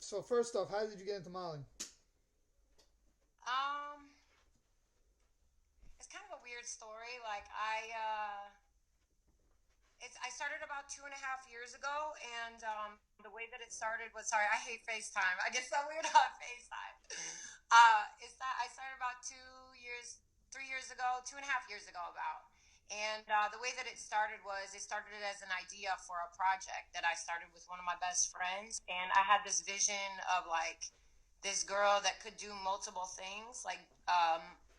So first off, how did you get into modeling? Um, it's kind of a weird story. I started about 2.5 years ago, and the way that it started was sorry, I hate FaceTime. I get so weird on FaceTime. It's that I started about 2 years, 3 years ago, 2.5 years ago, about. And the way that it started was it started as an idea for a project that I started with one of my best friends, and I had this vision of like this girl that could do multiple things, like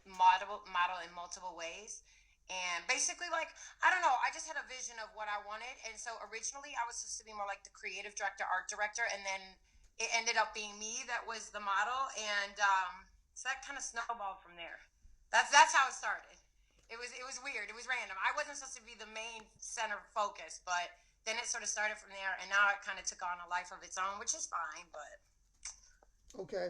model in multiple ways, and basically like I don't know, I just had a vision of what I wanted. And so originally I was supposed to be more like the creative director, art director, and then it ended up being me that was the model. And so that kind of snowballed from there. That's how it started. It was weird, it was random. I wasn't supposed to be the main center focus, but then it sort of started from there, and now it kind of took on a life of its own, which is fine. But Okay.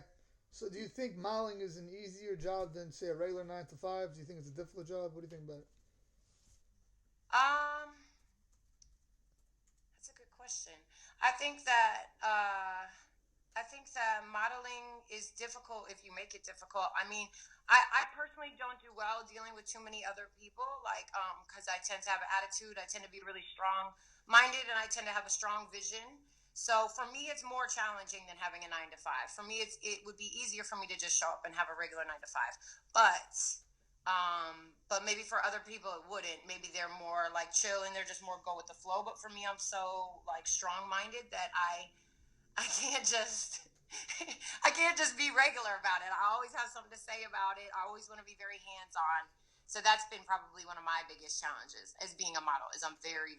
So do you think modeling is an easier job than say a regular 9 to 5? Do you think it's a difficult job? What do you think about it? um that's a good question. I think that modeling is difficult if you make it difficult. I mean, I personally don't do well dealing with too many other people, like, because I tend to have an attitude. I tend to be really strong minded, and I tend to have a strong vision. So for me, it's more challenging than having a 9 to 5. For me, it would be easier for me to just show up and have a regular 9 to 5. But maybe for other people it wouldn't. Maybe they're more like chill and they're just more go with the flow. But for me, I'm so like strong minded that I can't just I can't just be regular about it. I always have something to say about it. I always want to be very hands on. So that's been probably one of my biggest challenges as being a model. Is I'm very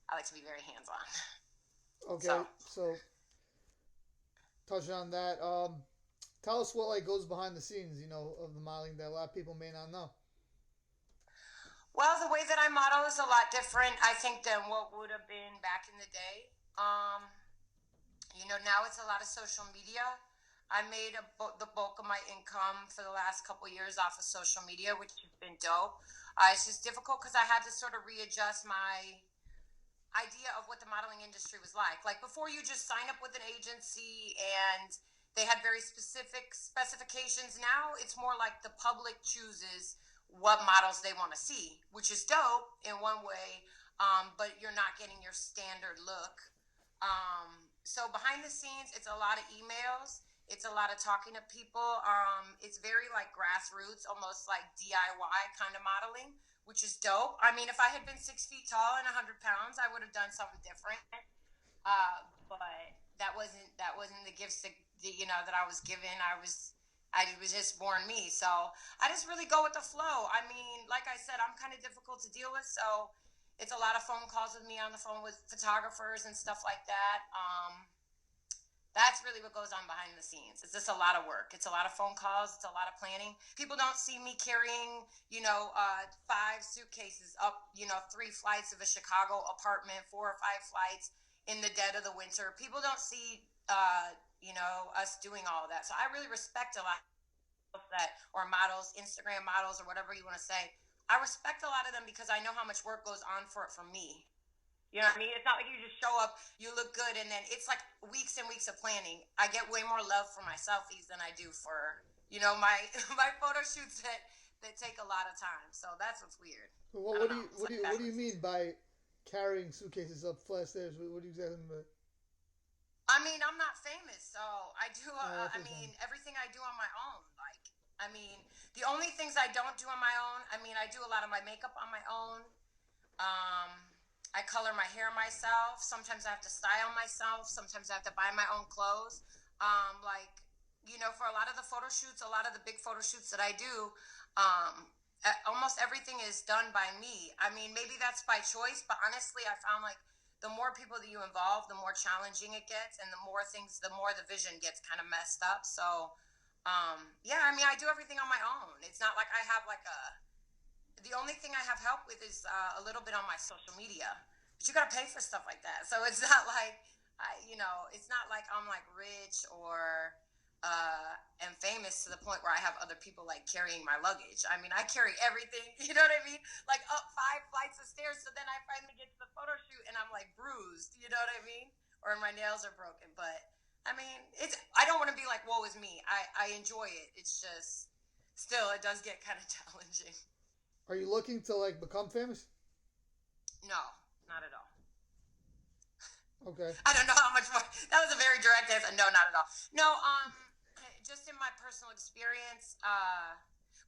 I like to be very hands on. Okay. So So touching on that, tell us what like goes behind the scenes, of the modeling that a lot of people may not know. well, the way that I model is a lot different, I think, than what would have been back in the day. Now it's a lot of social media. I made the bulk of my income for the last couple of years off of social media, which has been dope. It's just difficult because I had to sort of readjust my idea of what the modeling industry was like. Like before, you just sign up with an agency and they had very specific specifications. Now it's more like the public chooses what models they want to see, which is dope in one way, but you're not getting your standard look. So behind the scenes, it's a lot of emails. It's a lot of talking to people. It's very like grassroots, almost like DIY kind of modeling, which is dope. I mean, if I had been 6 feet tall and 100 pounds, I would have done something different. But that wasn't the gifts that I was given. I was just born me. So I just really go with the flow. I mean, like I said, I'm kind of difficult to deal with. So it's a lot of phone calls with me on the phone with photographers and stuff like that. That's really what goes on behind the scenes. It's just a lot of work. It's a lot of phone calls. It's a lot of planning. People don't see me carrying, 5 suitcases up, 3 flights of a Chicago apartment, 4 or 5 flights in the dead of the winter. People don't see, us doing all of that. So I really respect a lot of that, or models, Instagram models, or whatever you want to say. I respect a lot of them because I know how much work goes on for it for me. You know what I mean? It's not like you just show up, you look good, and then it's like weeks and weeks of planning. I get way more love for my selfies than I do for my my photo shoots that take a lot of time. So that's what's weird. But I what, don't what do know. you It's what do like you what do you backwards. mean by carrying suitcases up flat stairs? What do you exactly mean by? I mean, I'm not famous, so I do. I First mean, time. everything I do on my own. Like, I mean, the only things I don't do on my own. I mean, I do a lot of my makeup on my own. Um, I color my hair myself. Sometimes I have to style myself. Sometimes I have to buy my own clothes. Like, for a lot of the photo shoots, a lot of the big photo shoots that I do, almost everything is done by me. I mean, maybe that's by choice, but honestly, I found like the more people that you involve, the more challenging it gets, and the more the vision gets kind of messed up. So, yeah, I mean, I do everything on my own. It's not like I have like the only thing I have help with is a little bit on my social media, but you got to pay for stuff like that. So it's not like it's not like I'm like rich or am famous to the point where I have other people like carrying my luggage. I mean, I carry everything. You know what I mean? Like up 5 flights of stairs. So then I finally get to the photo shoot and I'm like bruised. You know what I mean? Or my nails are broken. But I mean, it's. I don't want to be like, woe is me. I enjoy it. It's just, still, it does get kind of challenging. Are you looking to like become famous? No, not at all. Okay. I don't know how much more. That was a very direct answer. No, not at all. No, just in my personal experience,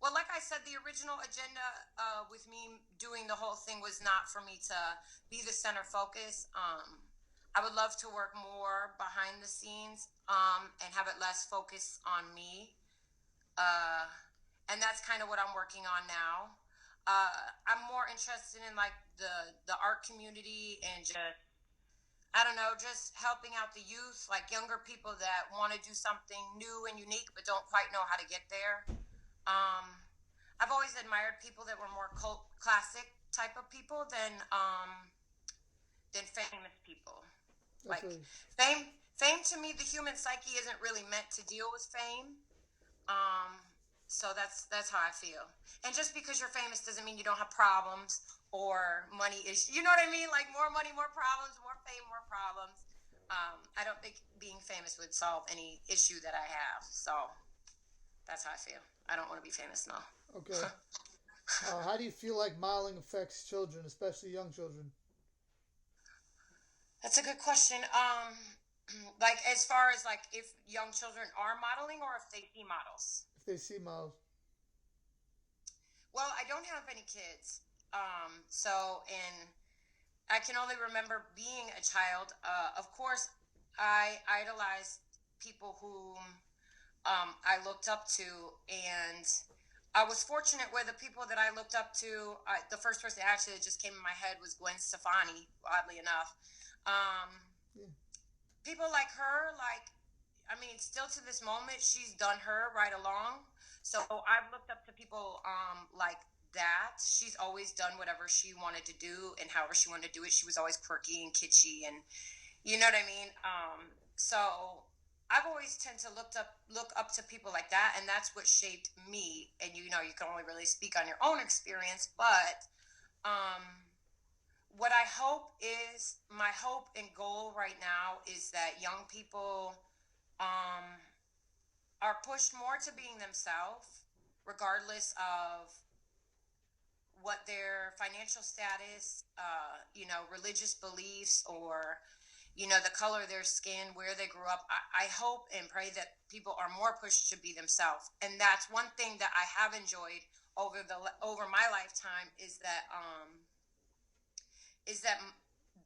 well, like I said, the original agenda with me doing the whole thing was not for me to be the center focus. I would love to work more behind the scenes and have it less focused on me. Uh, and that's kind of what I'm working on now. I'm more interested in like the art community and just I don't know, just helping out the youth, like younger people that want to do something new and unique but don't quite know how to get there. Um, I've always admired people that were more cult classic type of people than famous people. That's Like really fame to me, the human psyche isn't really meant to deal with fame. Um, so that's how I feel. And just because you're famous doesn't mean you don't have problems or money issues. You know what I mean? Like more money, more problems, more fame, more problems. I don't think being famous would solve any issue that I have. So that's how I feel. I don't want to be famous now. okay. How do you feel like modeling affects children, especially young children? That's a good question. Like as far as like if young children are modeling or if they see models. If they see models, Well, I don't have any kids. And I can only remember being a child. Of course, I idolized people whom I looked up to, and I was fortunate where the people that I looked up to, the first person actually that just came in my head was Gwen Stefani, oddly enough. Um, yeah. People like her, like, I mean, still to this moment, she's done her right along. So I've looked up to people like that. She's always done whatever she wanted to do and however she wanted to do it. She was always quirky and kitschy, and you know what I mean. So I've always tend to look up to people like that, and that's what shaped me. And you know, you can only really speak on your own experience, but um, what I hope is my hope and goal right now is that young people um, are pushed more to being themselves, regardless of what their financial status, religious beliefs, or the color of their skin, where they grew up. I hope and pray that people are more pushed to be themselves, and that's one thing that I have enjoyed over my lifetime is that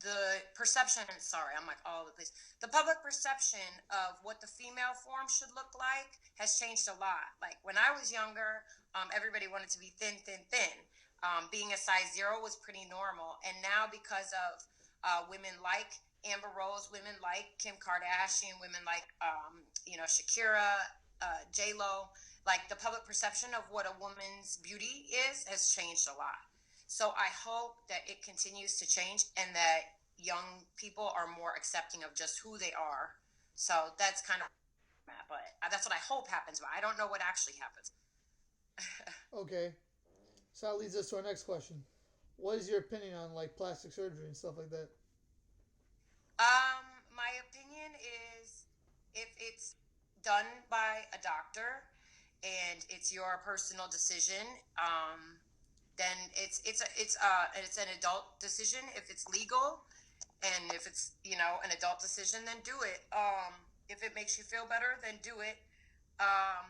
the perception, sorry, I'm like all over the place. The public perception of what the female form should look like has changed a lot. Like when I was younger, everybody wanted to be thin, thin, thin. Being a size 0 was pretty normal. And now because of women like Amber Rose, women like Kim Kardashian, women like, Shakira, J-Lo, like the public perception of what a woman's beauty is has changed a lot. So I hope that it continues to change and that young people are more accepting of just who they are. So that's kind of but that's what I hope happens, but I don't know what actually happens. Okay. So that leads us to our next question. What is your opinion on like plastic surgery and stuff like that? My opinion is if it's done by a doctor and it's your personal decision, then it's an adult decision. If it's legal and if it's an adult decision, then do it. If it makes you feel better, then do it. Um,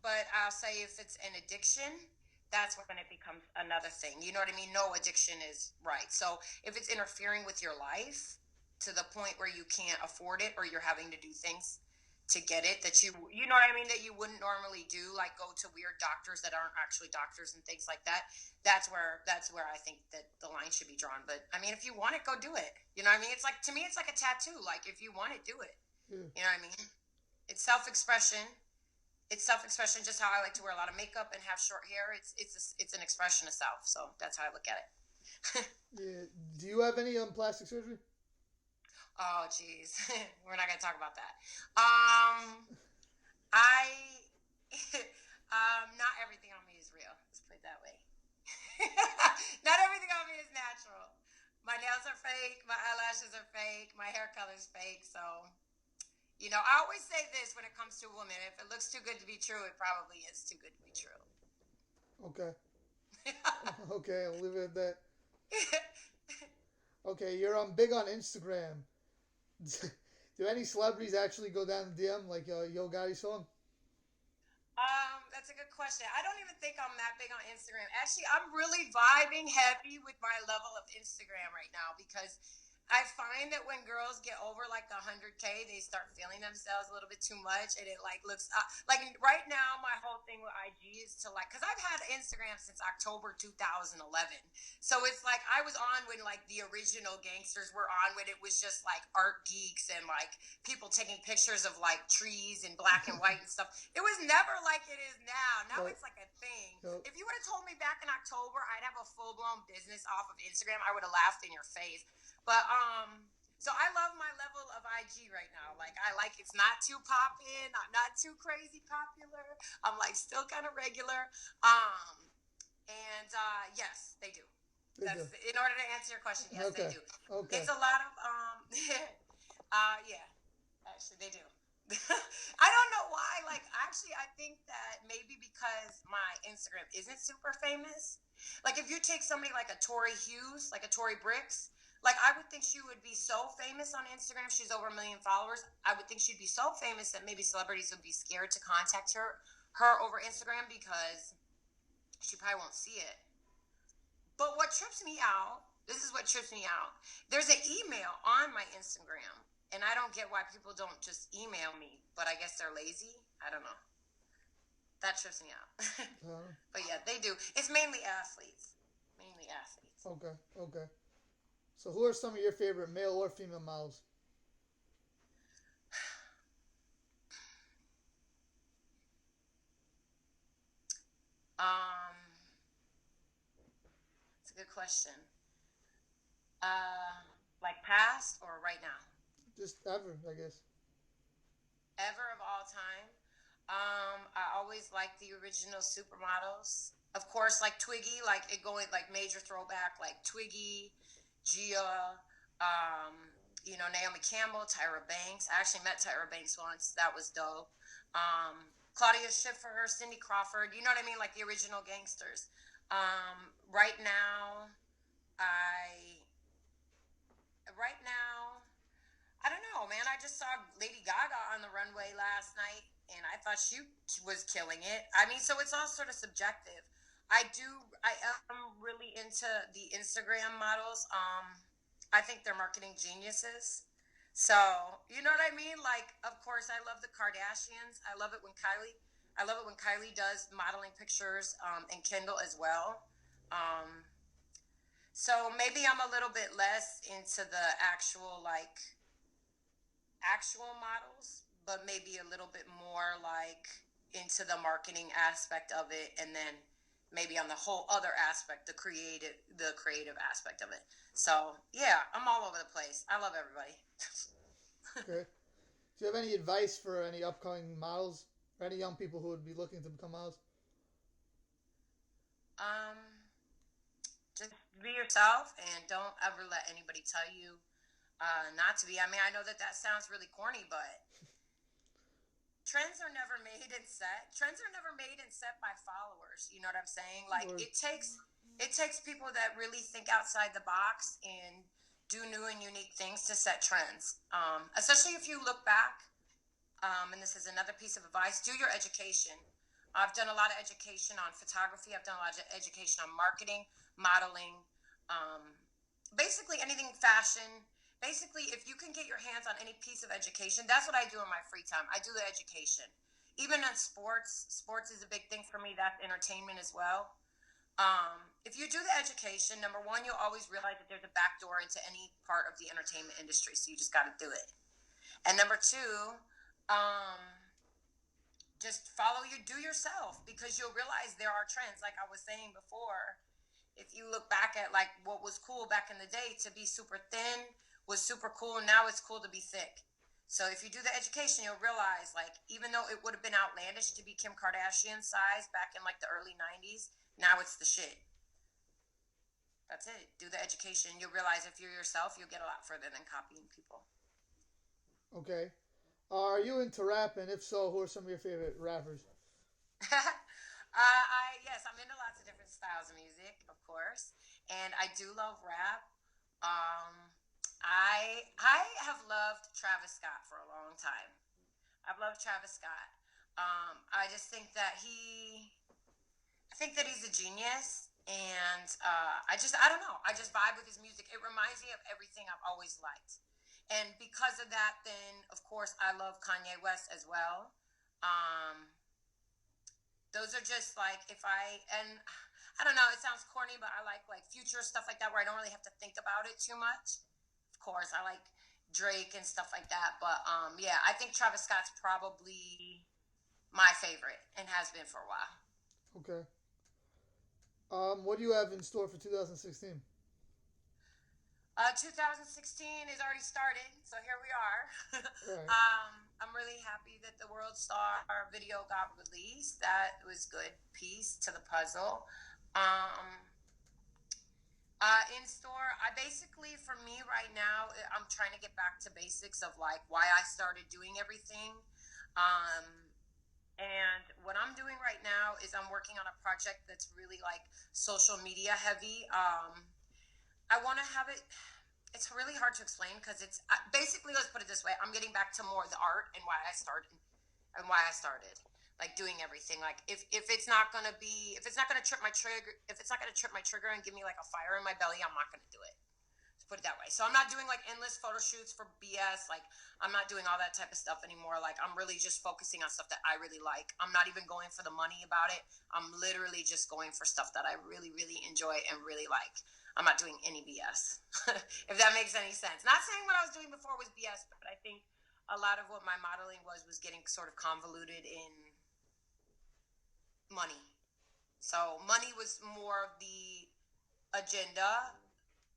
but I'll say if it's an addiction, that's when it becomes another thing. You know what I mean? No addiction is right. So if it's interfering with your life to the point where you can't afford it or you're having to do things to get it that you know what I mean, that you wouldn't normally do, like go to weird doctors that aren't actually doctors and things like that. That's where I think that the line should be drawn. But I mean, if you want it, go do it. You know what I mean? It's like, to me, it's like a tattoo. Like if you want it, do it. Yeah. You know what I mean? It's self-expression. It's self-expression. Just how I like to wear a lot of makeup and have short hair. It's an expression of self. So that's how I look at it. Yeah. Do you have any plastic surgery? Oh, geez, we're not gonna talk about that. Um, I not everything on me is real. Let's put it that way. Not everything on me is natural. My nails are fake. My eyelashes are fake. My hair color is fake. So I always say this when it comes to women: if it looks too good to be true, it probably is too good to be true. Okay. Okay, I'll leave it at that. Okay, you're big on Instagram. Do any celebrities actually go down the DM like Yo Gotti song? That's a good question. I don't even think I'm that big on Instagram. Actually, I'm really vibing heavy with my level of Instagram right now because I find that when girls get over like 100K, they start feeling themselves a little bit too much, and it like looks like right now. My whole thing with IG is to like, because I've had Instagram since October 2011, so it's like I was on when like the original gangsters were on, when it was just like art geeks and like people taking pictures of like trees in black and white and stuff. It was never like it is now. Now Right. it's like a thing. Yep. If you would have told me back in October I'd have a full blown business off of Instagram, I would have laughed in your face. But so I love my level of IG right now. Like I like it's not too poppin', not too crazy popular. I'm like still kind of regular. And yes, they do. They do. That's in order to answer your question. Yes, they Okay. do. Okay. It's a lot of yeah. Actually, they do. I don't know why. Like, actually, I think that maybe because my Instagram isn't super famous. Like, if you take somebody like a Tori Hughes, like a Tori Bricks, like I would think she would be so famous on Instagram. She's over 1 million followers. I would think she'd be so famous that maybe celebrities would be scared to contact her over Instagram because she probably won't see it. But what trips me out, this is what trips me out. There's an email on my Instagram, and I don't get why people don't just email me, but I guess they're lazy. I don't know. That trips me out. Uh, But yeah, they do. It's mainly athletes. Mainly athletes. okay. Okay. So, who are some of your favorite male or female models? Um, it's a good question. Uh, like past or right now? Just ever, I guess. Ever of all time. I always liked the original supermodels. Of course, like Twiggy, like it going like major throwback, like Twiggy, Gia, um, Naomi Campbell, Tyra Banks. I actually met Tyra Banks once. That was dope. Claudia Schiffer, Cindy Crawford. You know what I mean? Like the original gangsters. Right now, I right now I don't know, man. I just saw Lady Gaga on the runway last night, and I thought she was killing it. I mean, so it's all sort of subjective. I am really into the Instagram models. I think they're marketing geniuses. So, you know what I mean? Like, of course, I love the Kardashians. I love it when Kylie does modeling pictures, and Kendall as well. Um, so maybe I'm a little bit less into the actual models, but maybe a little bit more like into the marketing aspect of it, and then maybe on the whole other aspect, the creative aspect of it. So yeah, I'm all over the place. I love everybody. Okay. Do you have any advice for any upcoming models or any young people who would be looking to become models? um, just be yourself and don't ever let anybody tell you not to be. I mean, I know that that sounds really corny, but trends are never made and set. Trends are never made and set by followers. You know what I'm saying? Like Or it takes people that really think outside the box and do new and unique things to set trends. Especially if you look back. And this is another piece of advice: do your education. I've done a lot of education on photography. I've done a lot of education on marketing, modeling, um, basically anything fashion. Basically, if you can get your hands on any piece of education, that's what I do in my free time. I do the education. Even in sports, sports is a big thing for me. That's entertainment as well. If you do the education, number one, you'll always realize that there's a back door into any part of the entertainment industry. So you just got to do it. And number two, um, just do yourself, because you'll realize there are trends. Like I was saying before, if you look back at like what was cool back in the day, to be super thin was super cool. Now it's cool to be thick. So if you do the education, you'll realize like even though it would have been outlandish to be Kim Kardashian size back in like the early 90s, now it's the shit. That's it. Do the education. You'll realize if you're yourself, you'll get a lot further than copying people. okay. Are you into rap? And if so, who are some of your favorite rappers? Yes, I'm into lots of different styles of music, of course, and I do love rap. Um, I have loved Travis Scott for a long time. I've loved Travis Scott. I just think that I think that he's a genius, and I don't know. I just vibe with his music. It reminds me of everything I've always liked, and because of that, then of course I love Kanye West as well. Um, those are just like if I and I don't know. It sounds corny, but I like future stuff like that where I don't really have to think about it too much. Of course, I like Drake and stuff like that, but yeah, I think Travis Scott's probably my favorite and has been for a while. Okay. What do you have in store for 2016? 2016 is already started, so here we are. All right. I'm really happy that the World Star video got released. That was good piece to the puzzle. Um, in store, I basically, for me right now, I'm trying to get back to basics of like why I started doing everything. Um, and what I'm doing right now is I'm working on a project that's really like social media heavy. I want to have it. It's really hard to explain because it's basically, let's put it this way, I'm getting back to more of the art and why I started like doing everything. Like if it's not gonna be if it's not gonna trip my trigger if it's not gonna trip my trigger and give me like a fire in my belly, I'm not gonna do it. Let's put it that way. So I'm not doing like endless photo shoots for BS. Like I'm not doing all that type of stuff anymore. Like I'm really just focusing on stuff that I really like. I'm not even going for the money about it. I'm literally just going for stuff that I really, really enjoy and really like. I'm not doing any BS. If that makes any sense. Not saying what I was doing before was BS, but I think a lot of what my modeling was getting sort of convoluted in money. So money was more of the agenda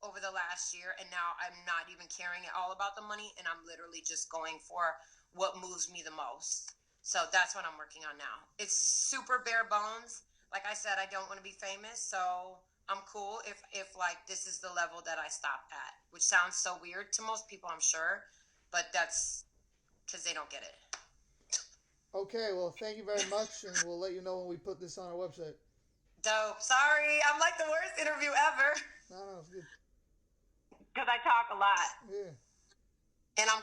over the last year, and now I'm not even caring at all about the money, and I'm literally just going for what moves me the most. So that's what I'm working on now. It's super bare bones. Like I said, I don't want to be famous, so I'm cool if like this is the level that I stop at, which sounds so weird to most people, I'm sure, but that's because they don't get it. Okay. Well, thank you very much, and we'll let you know when we put this on our website. Dope. Sorry, I'm like the worst interview ever No, no, it's good. because I talk a lot, Yeah. and I'm